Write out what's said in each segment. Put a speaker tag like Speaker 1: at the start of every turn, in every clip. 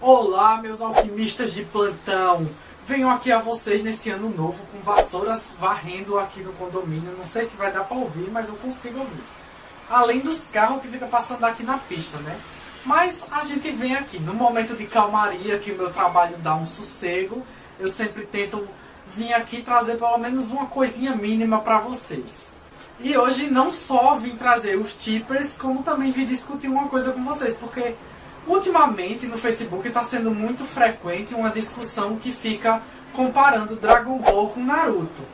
Speaker 1: Olá, meus alquimistas de plantão! Venho aqui a vocês nesse ano novo com vassouras varrendo aqui no condomínio. Não sei se vai dar para ouvir, mas eu consigo ouvir. Além dos carros que ficam passando aqui na pista, né? Mas a gente vem aqui no momento de calmaria, que o meu trabalho dá um sossego. Eu sempre tento vir aqui trazer pelo menos uma coisinha mínima para vocês. E hoje não só vim trazer os tippers, como também vim discutir uma coisa com vocês, porque ultimamente no Facebook está sendo muito frequente uma discussão que fica comparando Dragon Ball com Naruto.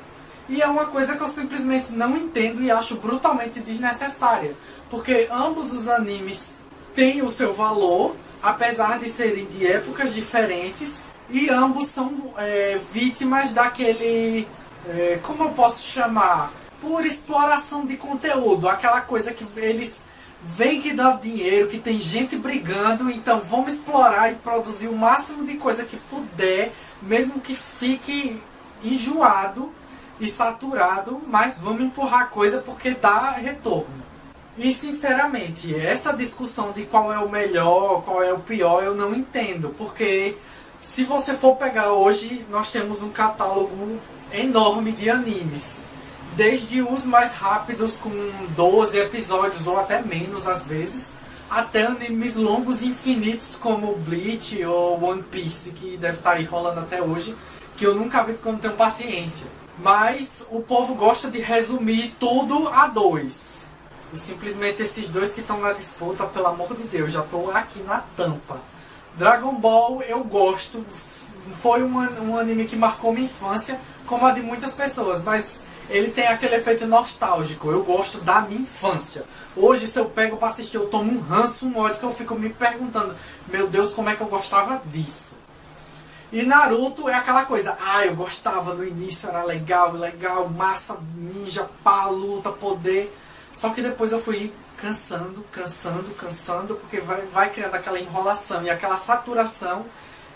Speaker 1: E é uma coisa que eu simplesmente não entendo e acho brutalmente desnecessária, porque ambos os animes têm o seu valor, apesar de serem de épocas diferentes, e ambos são vítimas daquele, como eu posso chamar, por exploração de conteúdo, aquela coisa que eles veem que dá dinheiro, que tem gente brigando, então vamos explorar e produzir o máximo de coisa que puder, mesmo que fique enjoado e saturado, mas vamos empurrar coisa porque dá retorno. E sinceramente, essa discussão de qual é o melhor, qual é o pior, eu não entendo, porque se você for pegar hoje, nós temos um catálogo enorme de animes. Desde os mais rápidos com 12 episódios ou até menos às vezes, até animes longos e infinitos como Bleach ou One Piece, que deve estar aí rolando até hoje, que eu nunca vi porque eu não tenho paciência. Mas o povo gosta de resumir tudo a dois. E simplesmente esses dois que estão na disputa, pelo amor de Deus, já estou aqui na tampa. Dragon Ball eu gosto, foi um anime que marcou minha infância, como a de muitas pessoas, mas ele tem aquele efeito nostálgico. Eu gosto da minha infância. Hoje, se eu pego pra assistir, eu tomo um ranço, um ódio, que eu fico me perguntando, meu Deus, como é que eu gostava disso? E Naruto é aquela coisa, eu gostava no início, era legal, massa, ninja, pá, luta, poder. Só que depois eu fui cansando, porque vai criando aquela enrolação e aquela saturação.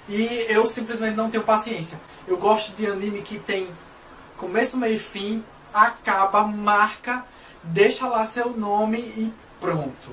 Speaker 1: E eu simplesmente não tenho paciência. Eu gosto de anime que tem começo, meio e fim, acaba, marca, deixa lá seu nome e pronto.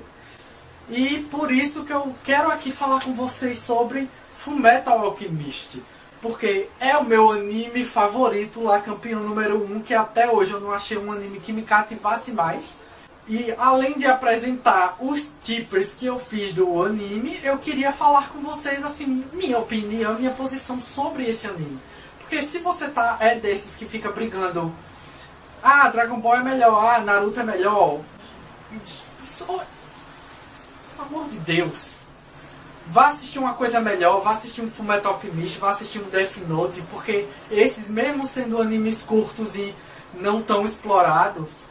Speaker 1: E por isso que eu quero aqui falar com vocês sobre Fullmetal Alchemist, porque é o meu anime favorito lá, campeão número 1, que até hoje eu não achei um anime que me cativasse mais. E além de apresentar os tippers que eu fiz do anime, eu queria falar com vocês assim, minha opinião, minha posição sobre esse anime. Porque se você é desses que fica brigando, Dragon Ball é melhor, Naruto é melhor, pelo amor de Deus, vá assistir uma coisa melhor, vá assistir um Fullmetal Alchemist, vá assistir um Death Note, porque esses, mesmo sendo animes curtos e não tão explorados,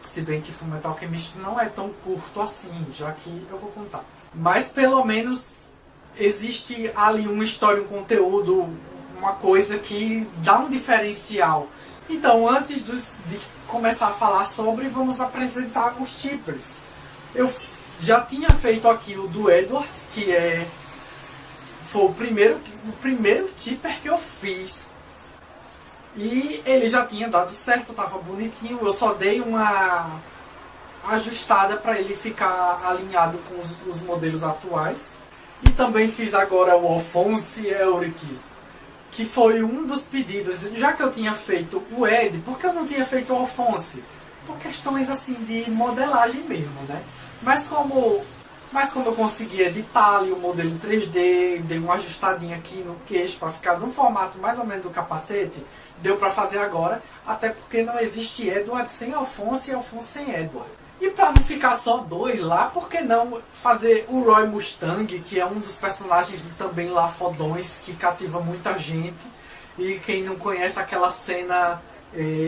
Speaker 1: se bem que Fullmetal Alchemist não é tão curto assim, já que eu vou contar, mas pelo menos existe ali uma história, um conteúdo, uma coisa que dá um diferencial. Então, antes de começar a falar sobre, vamos apresentar os tippers. Eu já tinha feito aqui o do Edward, que foi o primeiro tipper que eu fiz. E ele já tinha dado certo, estava bonitinho. Eu só dei uma ajustada para ele ficar alinhado com os modelos atuais. E também fiz agora o Alphonse Elric, que foi um dos pedidos, já que eu tinha feito o Ed, por que eu não tinha feito o Alphonse? Por questões assim de modelagem mesmo, né? Mas como eu consegui editar ali o modelo em 3D, dei uma ajustadinha aqui no queixo para ficar no formato mais ou menos do capacete, deu para fazer agora, até porque não existe Edward sem Alphonse e Alphonse sem Edward. E para não ficar só dois lá, por que não fazer o Roy Mustang, que é um dos personagens também lá fodões, que cativa muita gente. E quem não conhece aquela cena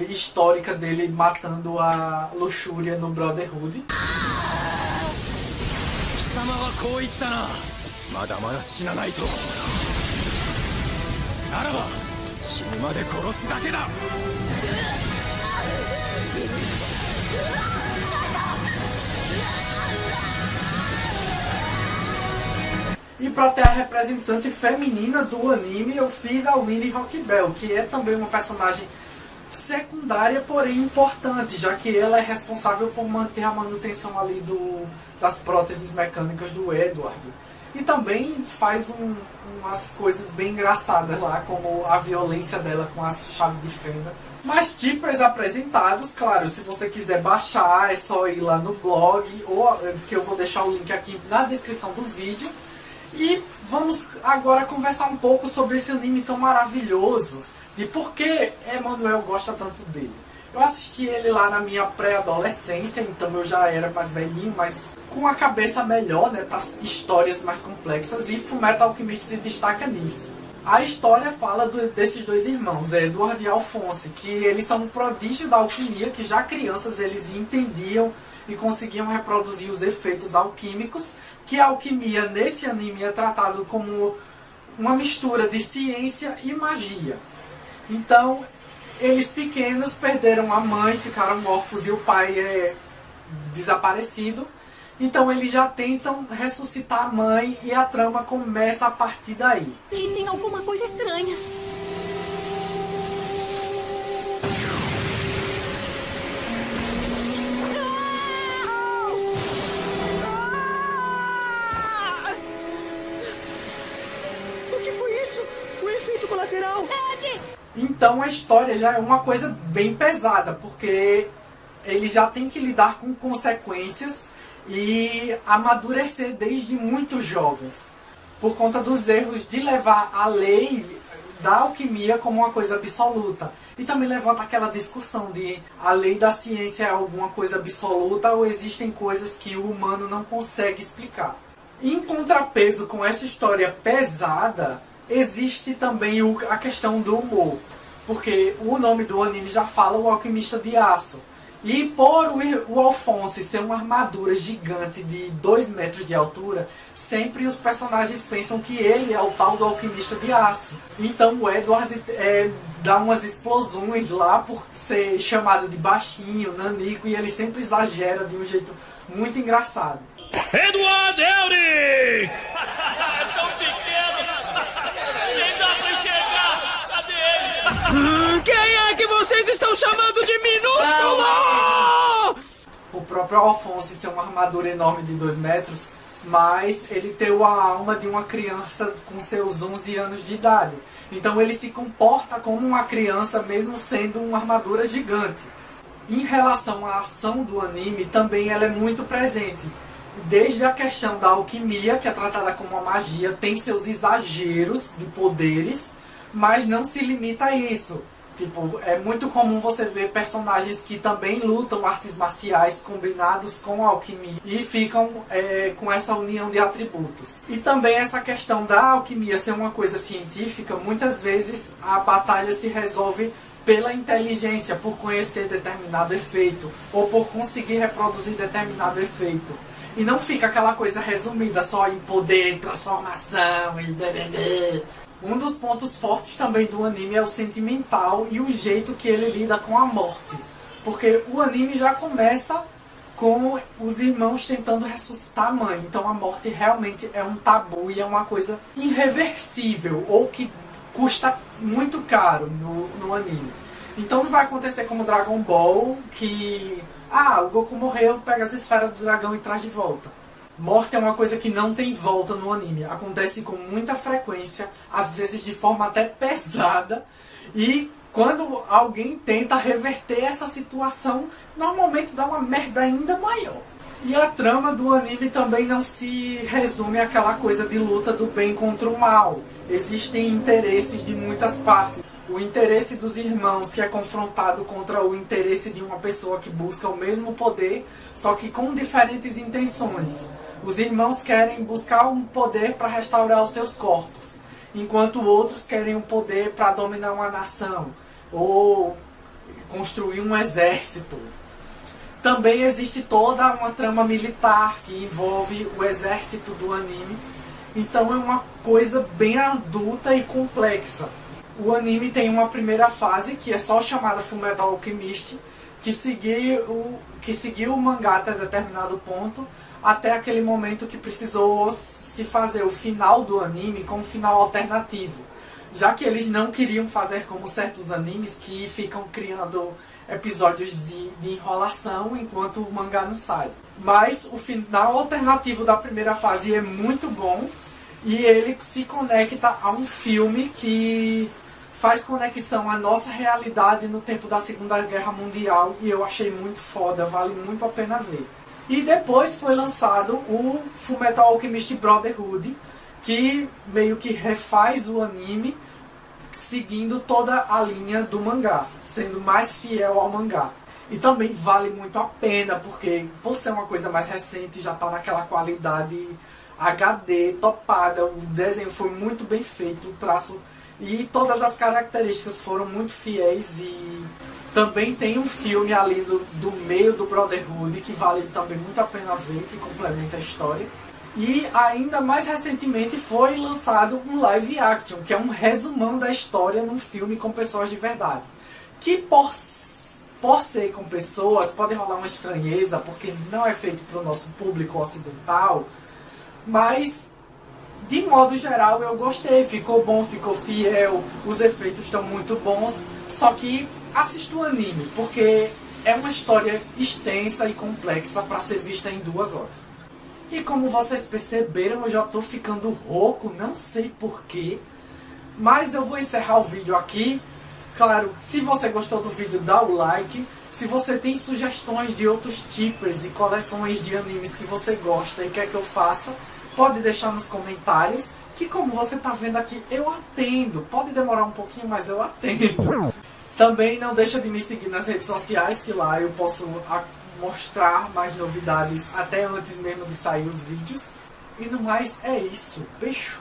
Speaker 1: histórica dele matando a luxúria no Brotherhood. E para ter a representante feminina do anime, eu fiz a Winnie Rockbell, que é também uma personagem secundária, porém importante, já que ela é responsável por manter a manutenção ali das próteses mecânicas do Edward. E também faz umas coisas bem engraçadas lá, como a violência dela com as chaves de fenda. Mas Tippers apresentados, claro, se você quiser baixar é só ir lá no blog, ou que eu vou deixar o link aqui na descrição do vídeo. E vamos agora conversar um pouco sobre esse anime tão maravilhoso e por que Emanuel gosta tanto dele. Eu assisti ele lá na minha pré-adolescência, então eu já era mais velhinho, mas com a cabeça melhor, né, para histórias mais complexas, e Fullmetal Alchemist se destaca nisso. A história fala desses dois irmãos, Edward e Alphonse, que eles são um prodígio da alquimia, que já crianças eles entendiam e conseguiam reproduzir os efeitos alquímicos, que a alquimia nesse anime é tratado como uma mistura de ciência e magia. Então, eles pequenos perderam a mãe, ficaram órfãos e o pai é desaparecido. Então eles já tentam ressuscitar a mãe e a trama começa a partir daí.
Speaker 2: E tem alguma coisa estranha.
Speaker 3: O que foi isso? O efeito colateral?
Speaker 2: Ed!
Speaker 1: Então a história já é uma coisa bem pesada, porque ele já tem que lidar com consequências e amadurecer desde muito jovens, por conta dos erros de levar a lei da alquimia como uma coisa absoluta. E também levanta aquela discussão de a lei da ciência é alguma coisa absoluta ou existem coisas que o humano não consegue explicar. Em contrapeso com essa história pesada, existe também a questão do humor, porque o nome do anime já fala o alquimista de aço. E por o Alphonse ser uma armadura gigante de 2 metros de altura, sempre os personagens pensam que ele é o tal do alquimista de aço. Então o Edward dá umas explosões lá por ser chamado de baixinho, nanico, e ele sempre exagera de um jeito muito engraçado.
Speaker 4: Edward Elric!
Speaker 5: Tão pequeno! Nem dá pra enxergar! Cadê ele?
Speaker 3: Quem é que vocês estão chamando de minúsculo?
Speaker 1: O próprio Alphonse ser uma armadura enorme de 2 metros, mas ele tem a alma de uma criança com seus 11 anos de idade. Então ele se comporta como uma criança mesmo sendo uma armadura gigante. Em relação à ação do anime, também ela é muito presente. Desde a questão da alquimia, que é tratada como uma magia, tem seus exageros de poderes, mas não se limita a isso. Tipo, é muito comum você ver personagens que também lutam artes marciais combinados com a alquimia e ficam com essa união de atributos. E também essa questão da alquimia ser uma coisa científica, muitas vezes a batalha se resolve pela inteligência, por conhecer determinado efeito ou por conseguir reproduzir determinado efeito. E não fica aquela coisa resumida só em poder, transformação e blá. Um dos pontos fortes também do anime é o sentimental e o jeito que ele lida com a morte. Porque o anime já começa com os irmãos tentando ressuscitar a mãe. Então a morte realmente é um tabu e é uma coisa irreversível, ou que custa muito caro no anime. Então não vai acontecer como Dragon Ball, que o Goku morreu, pega as esferas do dragão e traz de volta. Morte é uma coisa que não tem volta no anime. Acontece com muita frequência, às vezes de forma até pesada. E quando alguém tenta reverter essa situação, normalmente dá uma merda ainda maior. E a trama do anime também não se resume àquela coisa de luta do bem contra o mal. Existem interesses de muitas partes. O interesse dos irmãos, que é confrontado contra o interesse de uma pessoa que busca o mesmo poder, só que com diferentes intenções. Os irmãos querem buscar um poder para restaurar os seus corpos, enquanto outros querem um poder para dominar uma nação ou construir um exército. Também existe toda uma trama militar que envolve o exército do anime. Então é uma coisa bem adulta e complexa. O anime tem uma primeira fase, que é só chamada Fullmetal Alchemist, que seguiu o mangá até determinado ponto, até aquele momento que precisou se fazer o final do anime com um final alternativo. Já que eles não queriam fazer como certos animes que ficam criando episódios de enrolação enquanto o mangá não sai. Mas o final alternativo da primeira fase é muito bom e ele se conecta a um filme que faz conexão à nossa realidade no tempo da Segunda Guerra Mundial e eu achei muito foda, vale muito a pena ver. E depois foi lançado o Fullmetal Alchemist Brotherhood, que meio que refaz o anime seguindo toda a linha do mangá, sendo mais fiel ao mangá. E também vale muito a pena, porque por ser uma coisa mais recente, já está naquela qualidade HD, topada, o desenho foi muito bem feito, o traço e todas as características foram muito fiéis. E também tem um filme ali do meio do Brotherhood, que vale também muito a pena ver, que complementa a história. E ainda mais recentemente foi lançado um live action, que é um resumão da história num filme com pessoas de verdade. Que por ser com pessoas pode rolar uma estranheza, porque não é feito para o nosso público ocidental. Mas, de modo geral, eu gostei. Ficou bom, ficou fiel, os efeitos estão muito bons. Só que assista o anime, porque é uma história extensa e complexa para ser vista em 2 horas. E como vocês perceberam, eu já tô ficando rouco, não sei porquê. Mas eu vou encerrar o vídeo aqui. Claro, se você gostou do vídeo, dá o like. Se você tem sugestões de outros tipos e coleções de animes que você gosta e quer que eu faça, pode deixar nos comentários. Que como você tá vendo aqui, eu atendo. Pode demorar um pouquinho, mas eu atendo. Também não deixa de me seguir nas redes sociais, que lá eu posso mostrar mais novidades até antes mesmo de sair os vídeos. E no mais é isso. Beijo!